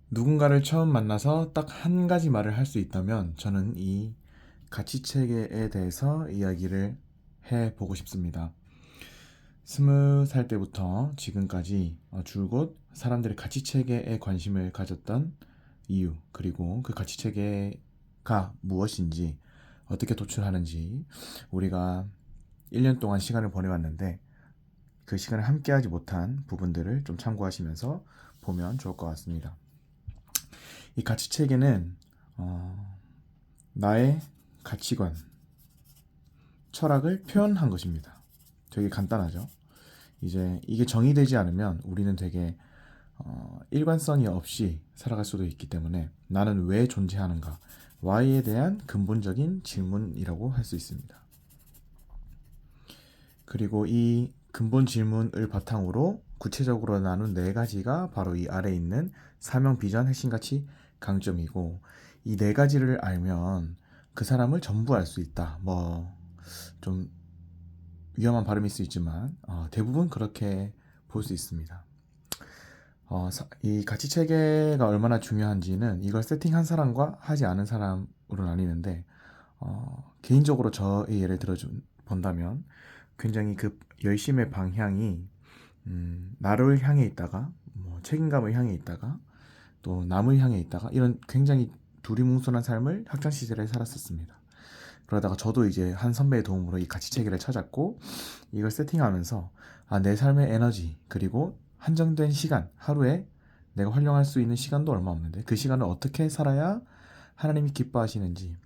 누군가를 처음 만나서 딱 한 가지 말을 할 수 있다면 저는 이 가치체계에 대해서 이야기를 해보고 싶습니다. 20살 때부터 지금까지 줄곧 사람들이 가치체계에 관심을 가졌던 이유, 그리고 그 가치체계가 무엇인지, 어떻게 도출하는지 우리가 1년 동안 시간을 보내왔는데 그 시간을 함께하지 못한 부분들을 좀 참고하시면서 보면 좋을 것 같습니다. 이 가치체계는 나의 가치관, 철학을 표현한 것입니다. 되게 간단하죠. 이제 이게 정의되지 않으면 우리는 되게 일관성이 없이 살아갈 수도 있기 때문에 나는 왜 존재하는가? Why에 대한 근본적인 질문이라고 할 수 있습니다. 그리고 이 근본 질문을 바탕으로 구체적으로 나눈 네 가지가 바로 이 아래에 있는 사명, 비전, 핵심 가치, 강점이고, 이 네 가지를 알면 그 사람을 전부 알 수 있다. 좀 위험한 발음일 수 있지만 대부분 그렇게 볼 수 있습니다. 이 가치 체계가 얼마나 중요한지는 이걸 세팅한 사람과 하지 않은 사람으로 나뉘는데, 개인적으로 저의 예를 들어 본다면 굉장히 그 열심의 방향이 나를 향해 있다가 책임감을 향해 있다가 또 남을 향해 있다가 이런 굉장히 두리뭉술한 삶을 학창 시절에 살았었습니다. 그러다가 저도 이제 한 선배의 도움으로 이 가치 체계를 찾았고 이걸 세팅하면서 내 삶의 에너지 그리고 한정된 시간 하루에 내가 활용할 수 있는 시간도 얼마 없는데 그 시간을 어떻게 살아야 하나님이 기뻐하시는지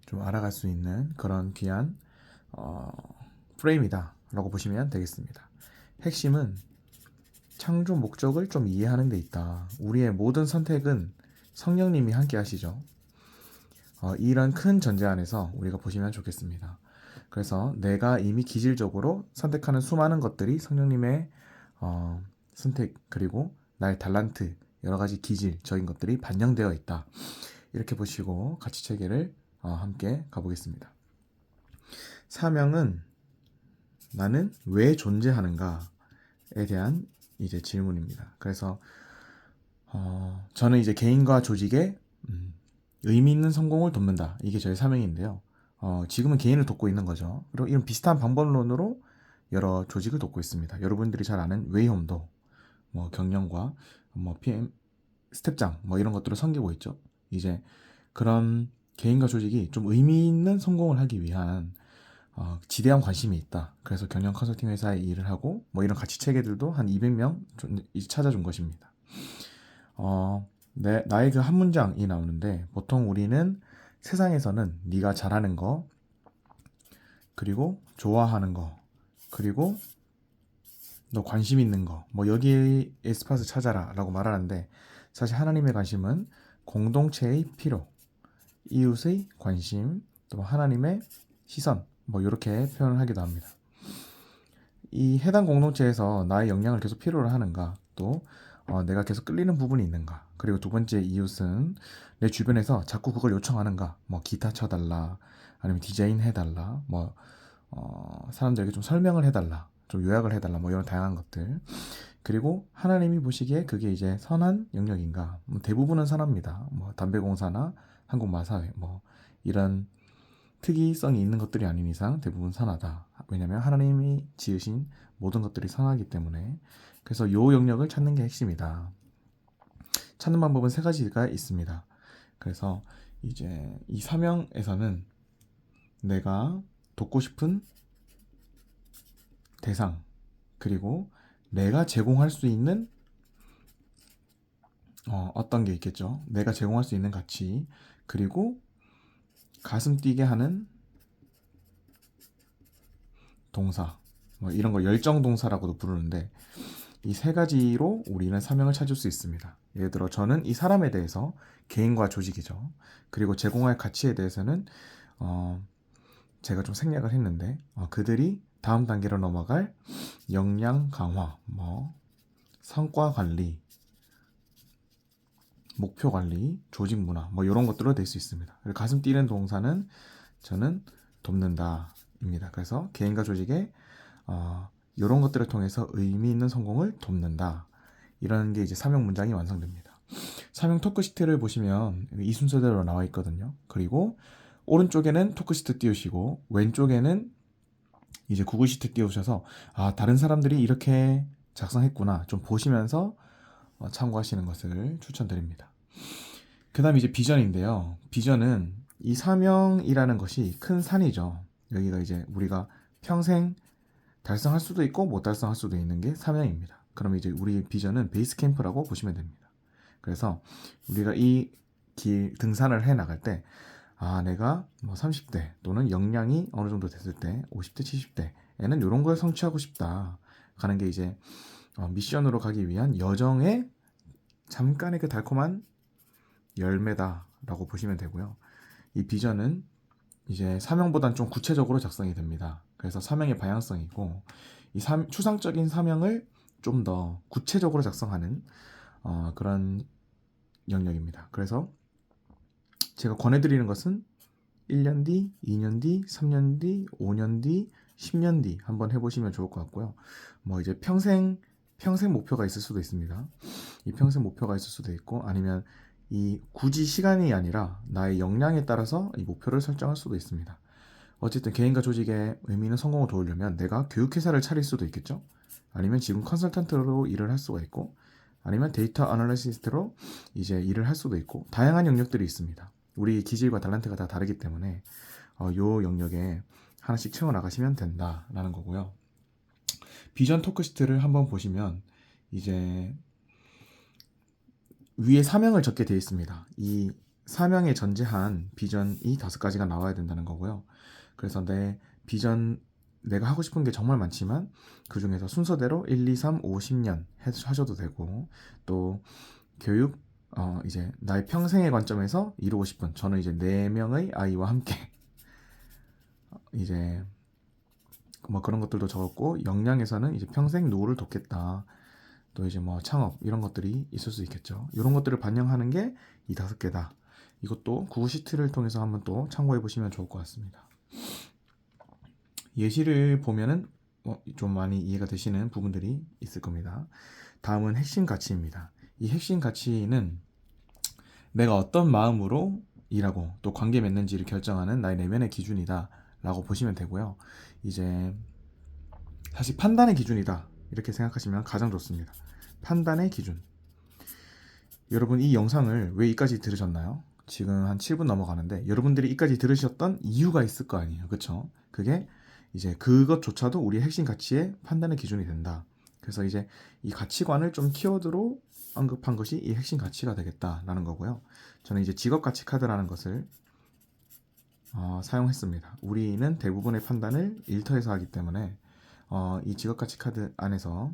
좀 알아갈 수 있는 그런 귀한 어, 프레임이다 라고 보시면 되겠습니다. 핵심은 창조 목적을 좀 이해하는 데 있다. 우리의 모든 선택은 성령님이 함께 하시죠. 이런 큰 전제 안에서 우리가 보시면 좋겠습니다. 그래서 내가 이미 기질적으로 선택하는 수많은 것들이 성령님의 선택 그리고 나의 달란트 여러 가지 기질적인 것들이 반영되어 있다. 이렇게 보시고 가치 체계를 함께 가보겠습니다. 사명은 나는 왜 존재하는가에 대한 이제 질문입니다. 그래서 저는 이제 개인과 조직의 의미 있는 성공을 돕는다. 이게 저의 사명인데요. 지금은 개인을 돕고 있는 거죠. 그리고 이런 비슷한 방법론으로 여러 조직을 돕고 있습니다. 여러분들이 잘 아는 웨이홈도 경영과 PM 스텝장 이런 것들을 섬기고 있죠. 이제 그런 개인과 조직이 좀 의미 있는 성공을 하기 위한 지대한 관심이 있다. 그래서 경영 컨설팅 회사에 일을 하고 이런 가치 체계들도 한 200명 찾아준 것입니다. 나의 그 한 문장이 나오는데 보통 우리는 세상에서는 네가 잘하는 거 그리고 좋아하는 거 그리고 너 관심 있는 거 여기에 스팟을 찾아라 라고 말하는데 사실 하나님의 관심은 공동체의 필요, 이웃의 관심, 또 하나님의 시선 이렇게 표현을 하기도 합니다. 이 해당 공동체에서 나의 역량을 계속 필요로 하는가 또 내가 계속 끌리는 부분이 있는가 그리고 두 번째 이웃은 내 주변에서 자꾸 그걸 요청하는가 기타 쳐달라 아니면 디자인 해달라 사람들에게 좀 설명을 해달라 좀 요약을 해달라 이런 다양한 것들 그리고 하나님이 보시기에 그게 이제 선한 영역인가 대부분은 선합니다. 담배공사나 한국마사회 이런 특이성이 있는 것들이 아닌 이상 대부분 선하다. 왜냐하면 하나님이 지으신 모든 것들이 선하기 때문에 그래서 요 영역을 찾는 게 핵심이다. 찾는 방법은 세 가지가 있습니다. 그래서 이제 이 사명에서는 내가 돕고 싶은 대상 그리고 내가 제공할 수 있는 어떤 게 있겠죠. 내가 제공할 수 있는 가치 그리고 가슴 뛰게 하는 동사 이런 걸 열정 동사라고도 부르는데 이 세 가지로 우리는 사명을 찾을 수 있습니다. 예를 들어 저는 이 사람에 대해서 개인과 조직이죠. 그리고 제공할 가치에 대해서는 제가 좀 생략을 했는데 그들이 다음 단계로 넘어갈 역량 강화, 성과 관리, 목표 관리, 조직 문화 이런 것들로 낼 수 있습니다. 가슴 뛰는 동사는 저는 돕는다입니다. 그래서 개인과 조직의 이런 것들을 통해서 의미 있는 성공을 돕는다. 이런 게 이제 사명 문장이 완성됩니다. 사명 토크시트를 보시면 이 순서대로 나와 있거든요. 그리고 오른쪽에는 토크시트 띄우시고 왼쪽에는 이제 구글 시트 띄우셔서 다른 사람들이 이렇게 작성했구나 좀 보시면서 참고하시는 것을 추천드립니다. 그 다음 이제 비전인데요. 비전은 이 사명이라는 것이 큰 산이죠. 여기가 이제 우리가 평생 달성할 수도 있고 못 달성할 수도 있는 게 사명입니다. 그럼 이제 우리 비전은 베이스 캠프라고 보시면 됩니다. 그래서 우리가 이 등산을 해 나갈 때 내가 뭐 30대 또는 역량이 어느 정도 됐을 때 50대, 70대에는 이런 걸 성취하고 싶다 가는 게 이제 미션으로 가기 위한 여정의 잠깐의 그 달콤한 열매다라고 보시면 되고요. 이 비전은 이제 사명보단 좀 구체적으로 작성이 됩니다. 그래서 사명의 방향성이고 이 추상적인 사명을 좀 더 구체적으로 작성하는 그런 영역입니다. 그래서 제가 권해드리는 것은 1년 뒤, 2년 뒤, 3년 뒤, 5년 뒤, 10년 뒤 한번 해보시면 좋을 것 같고요. 뭐 이제 평생 목표가 있을 수도 있습니다. 이 평생 목표가 있을 수도 있고 아니면 이 굳이 시간이 아니라 나의 역량에 따라서 이 목표를 설정할 수도 있습니다. 어쨌든 개인과 조직의 의미 있는 성공을 도우려면 내가 교육회사를 차릴 수도 있겠죠. 아니면 지금 컨설턴트로 일을 할 수가 있고 아니면 데이터 애널리스트로 이제 일을 할 수도 있고 다양한 영역들이 있습니다. 우리 기질과 탤런트가 다 다르기 때문에 요 영역에 하나씩 채워 나가시면 된다라는 거고요. 비전 토크시트를 한번 보시면 이제 위에 사명을 적게 되어 있습니다. 이 사명에 전제한 비전이 5가지가 나와야 된다는 거고요. 그래서 내 비전 내가 하고 싶은 게 정말 많지만 그 중에서 순서대로 1, 2, 3, 5, 10년 하셔도 되고 또 교육 이제 나의 평생의 관점에서 이루고 싶은 저는 이제 4명의 아이와 함께 이제 뭐 그런 것들도 적었고 역량에서는 이제 평생 노후를 돕겠다. 또 이제 뭐 창업 이런 것들이 있을 수 있겠죠. 이런 것들을 반영하는 게 이 5개다. 이것도 구글 시트를 통해서 한번 또 참고해 보시면 좋을 것 같습니다. 예시를 보면은 좀 많이 이해가 되시는 부분들이 있을 겁니다. 다음은 핵심 가치입니다. 이 핵심 가치는 내가 어떤 마음으로 일하고 또 관계 맺는지를 결정하는 나의 내면의 기준이다 라고 보시면 되고요. 이제 사실 판단의 기준이다 이렇게 생각하시면 가장 좋습니다. 판단의 기준. 여러분 이 영상을 왜 이까지 들으셨나요? 지금 한 7분 넘어가는데 여러분들이 이까지 들으셨던 이유가 있을 거 아니에요. 그쵸? 그게 이제 그것조차도 우리의 핵심 가치의 판단의 기준이 된다. 그래서 이제 이 가치관을 좀 키워드로 언급한 것이 이 핵심 가치가 되겠다라는 거고요. 저는 이제 직업 가치 카드라는 것을 사용했습니다. 우리는 대부분의 판단을 일터에서 하기 때문에 이 직업 가치 카드 안에서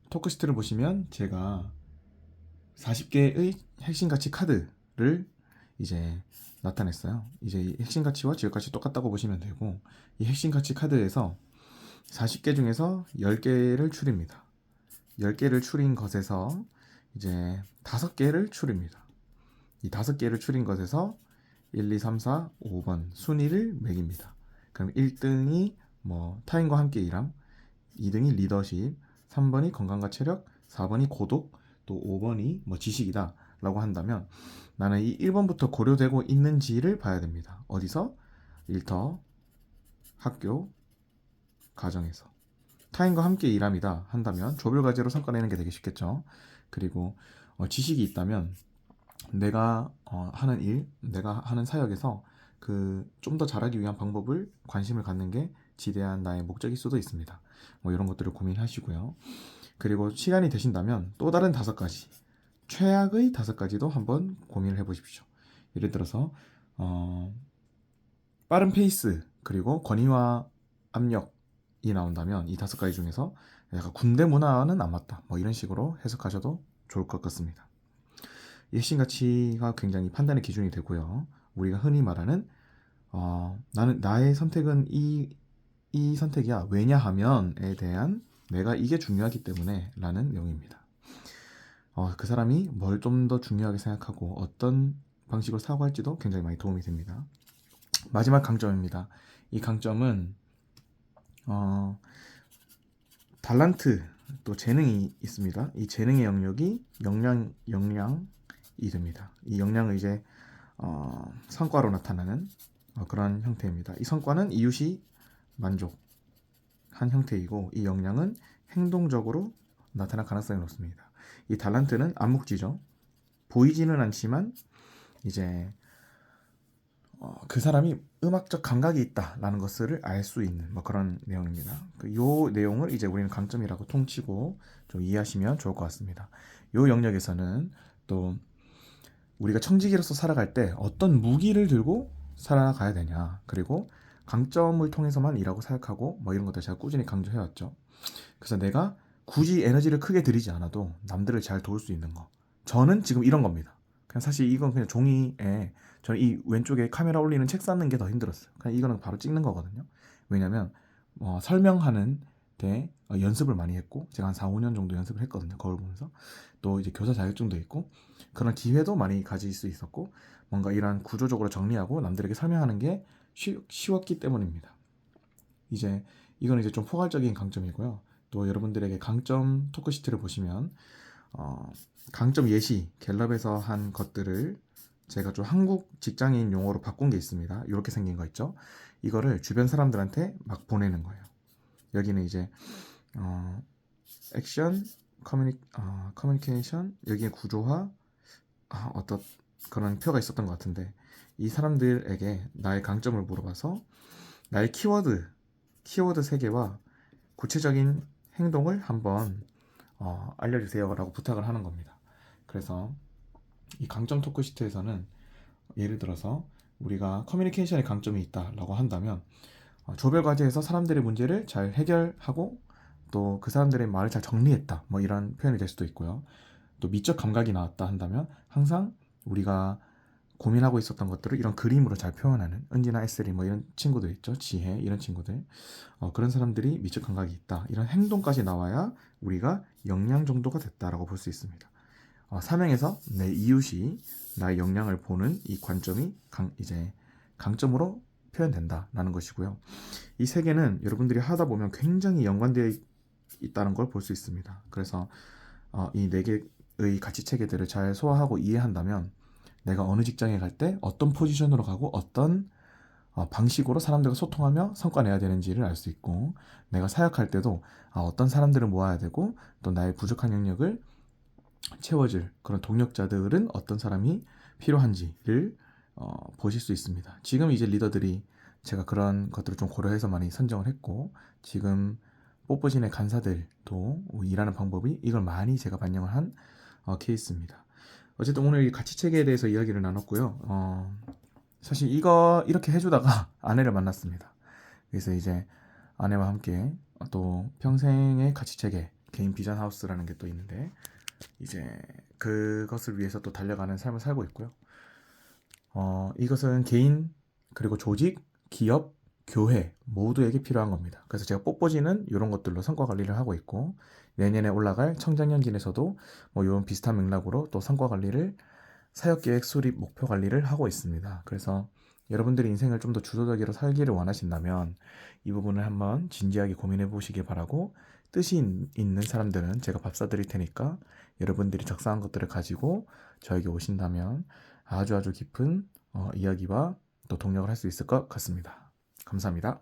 토크시트를 보시면 제가 40개의 핵심 가치 카드를 이제 나타냈어요. 이제 이 핵심 가치와 직업 가치 똑같다고 보시면 되고 이 핵심 가치 카드에서 40개 중에서 10개를 추립니다. 10개를 추린 것에서 이제 5개를 추립니다. 이 5개를 추린 것에서 1, 2, 3, 4, 5번 순위를 매깁니다. 그럼 1등이 뭐 타인과 함께 일함, 2등이 리더십, 3번이 건강과 체력, 4번이 고독, 또 5번이 뭐 지식이다 라고 한다면 나는 이 1번부터 고려되고 있는지를 봐야 됩니다. 어디서? 일터, 학교, 가정에서. 타인과 함께 일함이다 한다면 조별과제로 성과 내는 게 되게 쉽겠죠. 그리고 지식이 있다면 내가 하는 일, 내가 하는 사역에서 그 좀 더 잘하기 위한 방법을 관심을 갖는 게 지대한 나의 목적일 수도 있습니다. 뭐 이런 것들을 고민하시고요. 그리고 시간이 되신다면 또 다른 5가지, 최악의 5가지도 한번 고민을 해보십시오. 예를 들어서 빠른 페이스 그리고 권위와 압력이 나온다면 이 5가지 중에서 약간 군대 문화는 안 맞다. 뭐 이런 식으로 해석하셔도 좋을 것 같습니다. 핵심 가치가 굉장히 판단의 기준이 되고요. 우리가 흔히 말하는 나는 나의 선택은 이 선택이야. 왜냐하면에 대한 내가 이게 중요하기 때문에 라는 내용입니다. 그 사람이 뭘 좀 더 중요하게 생각하고 어떤 방식으로 사고할지도 굉장히 많이 도움이 됩니다. 마지막 강점입니다. 이 강점은 달란트 또 재능이 있습니다. 이 재능의 영역이 역량이 됩니다. 이 역량은 이제 성과로 나타나는 그런 형태입니다. 이 성과는 이웃이 만족한 형태이고 이 역량은 행동적으로 나타날 가능성이 높습니다. 이 달란트는 암묵지죠. 보이지는 않지만 이제 그 사람이 음악적 감각이 있다라는 것을 알 수 있는 그런 내용입니다. 요 내용을 이제 우리는 강점이라고 통치고 좀 이해하시면 좋을 것 같습니다. 요 영역에서는 또 우리가 청지기로서 살아갈 때 어떤 무기를 들고 살아가야 되냐, 그리고 강점을 통해서만 일하고 생각하고 이런 것들 제가 꾸준히 강조해왔죠. 그래서 내가 굳이 에너지를 크게 들이지 않아도 남들을 잘 도울 수 있는 거, 저는 지금 이런 겁니다. 그냥 사실 이건 그냥 종이에 저는 이 왼쪽에 카메라 올리는 책 쌓는 게 더 힘들었어요. 그냥 이거는 바로 찍는 거거든요. 왜냐면 설명하는 데 연습을 많이 했고 제가 한 4, 5년 정도 연습을 했거든요. 거울 보면서. 또 이제 교사 자격증도 있고 그런 기회도 많이 가질 수 있었고 뭔가 이런 구조적으로 정리하고 남들에게 설명하는 게 쉬웠기 때문입니다. 이제 이건 이제 좀 포괄적인 강점이고요. 또 여러분들에게 강점 토크시트를 보시면 강점 예시 갤럽에서 한 것들을 제가 좀 한국 직장인 용어로 바꾼 게 있습니다. 이렇게 생긴 거 있죠. 이거를 주변 사람들한테 막 보내는 거예요. 여기는 이제 액션, 커뮤니케이션, 여기에 구조화, 어떤 그런 표가 있었던 것 같은데 이 사람들에게 나의 강점을 물어봐서 나의 키워드 3개와 구체적인 행동을 한번 알려주세요 라고 부탁을 하는 겁니다. 그래서 이 강점 토크 시트에서는 예를 들어서 우리가 커뮤니케이션에 강점이 있다라고 한다면 조별 과제에서 사람들의 문제를 잘 해결하고 또 그 사람들의 말을 잘 정리했다 이런 표현이 될 수도 있고요. 또 미적 감각이 나왔다 한다면 항상 우리가 고민하고 있었던 것들을 이런 그림으로 잘 표현하는 은지나 에셀이 이런 친구들 있죠. 지혜 이런 친구들 그런 사람들이 미적 감각이 있다 이런 행동까지 나와야 우리가 역량 정도가 됐다라고 볼 수 있습니다. 사명에서 내 이웃이 나의 역량을 보는 이 관점이 이제 강점으로 표현된다라는 것이고요. 이 세 개는 여러분들이 하다 보면 굉장히 연관되어 있다는 걸 볼 수 있습니다. 그래서 이 네 개의 가치 체계들을 잘 소화하고 이해한다면 내가 어느 직장에 갈 때 어떤 포지션으로 가고 어떤 방식으로 사람들과 소통하며 성과 내야 되는지를 알 수 있고 내가 사역할 때도 어떤 사람들을 모아야 되고 또 나의 부족한 영역을 채워줄 그런 동력자들은 어떤 사람이 필요한지를 보실 수 있습니다. 지금 이제 리더들이 제가 그런 것들을 좀 고려해서 많이 선정을 했고 지금 뽀뽀진의 간사들도 일하는 방법이 이걸 많이 제가 반영을 한 케이스입니다. 어쨌든 오늘 이 가치체계에 대해서 이야기를 나눴고요. 사실 이거 이렇게 해주다가 아내를 만났습니다. 그래서 이제 아내와 함께 또 평생의 가치체계 개인 비전 하우스라는 게 또 있는데 이제 그것을 위해서 또 달려가는 삶을 살고 있고요. 이것은 개인 그리고 조직, 기업, 교회 모두에게 필요한 겁니다. 그래서 제가 뽀뽀지는 이런 것들로 성과 관리를 하고 있고 내년에 올라갈 청장년진에서도 이런 비슷한 맥락으로 또 성과 관리를 사역계획 수립 목표 관리를 하고 있습니다. 그래서 여러분들이 인생을 좀 더 주도적으로 살기를 원하신다면 이 부분을 한번 진지하게 고민해 보시길 바라고 뜻이 있는 사람들은 제가 밥 사드릴 테니까 여러분들이 적성한 것들을 가지고 저에게 오신다면 아주 깊은 이야기와 또 동력을 할 수 있을 것 같습니다. 감사합니다.